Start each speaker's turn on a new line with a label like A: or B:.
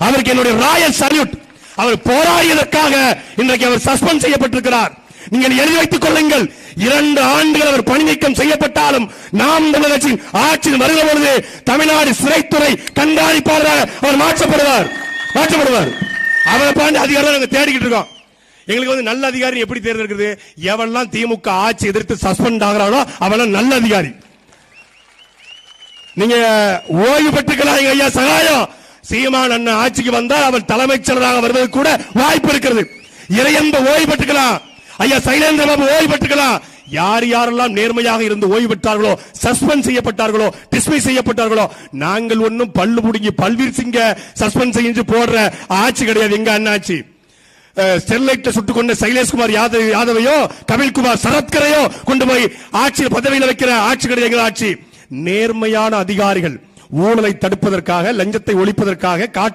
A: அவருக்கு என்னுடைய Royal salute. அவர் போராடியதற்காக இன்றைக்கு அவர் சஸ்பெண்ட் செய்யப்பட்டிருக்கிறார். நீங்கள் எழுதி வைத்துக் கொள்ளுங்கள், 2 ஆண்டுகள் அவர் பணி நீக்கம் செய்யப்பட்டாலும் நாம் தமிழர் கட்சியின் ஆட்சியில் வருகிற பொழுது தமிழ்நாடு சிறைத்துறை கண்காணிப்பாளராக அவர் மாற்றப்படுவார். அவரை பாண்டி அதிகாரம் நாங்க தேடிக்கிட்டு இருக்கோம். எங்களுக்கு நல்ல அதிகாரி எப்படி தேர்ந்தெடுக்கிறது? எவெல்லாம் திமுக ஆட்சி எதிர்த்து சஸ்பெண்ட் ஆகிறாரோ அவெல்லாம் நல்ல அதிகாரி. நீங்க ஓய்வு பெற்றுக்கலாம் ஐயா சகாயம். சீமான் அண்ணன் ஆட்சிக்கு வந்தால் அவர் தலைமைச் செயலராக வருவது கூட வாய்ப்பு இருக்கிறது. இறையன்ப ஓய்வு பெற்றுக்கலாம், ஐயா சைலேந்திர பாபு ஓய்வு பெற்றுக்கலாம். யார் யாரெல்லாம் நேர்மையாக இருந்து ஓய்வு பெற்றார்களோ, சஸ்பெண்ட் செய்யப்பட்டார்களோ, டிஸ்மிஸ் செய்யப்பட்டார்களோ, நாங்கள் ஒன்னும் பல்லு புடுங்கி பல்வீர் சிங்க சஸ்பெண்ட் செஞ்சு போடுற ஆட்சி கிடையாது. எங்க அண்ணாச்சி ஸ்டெர்லைட்ல சுட்டுக் கொண்ட சைலேஷ்குமார் யாதவையோ கபில்குமார் சரத்கரையோ கொண்டு போய் ஆட்சியில் பதவியில் வைக்கிற ஆட்சி கிடையாது. ஆட்சி நேர்மையான அதிகாரிகள் ஊழலை தடுப்பதற்காக, லஞ்சத்தை ஒழிப்பதற்காக, காட்டு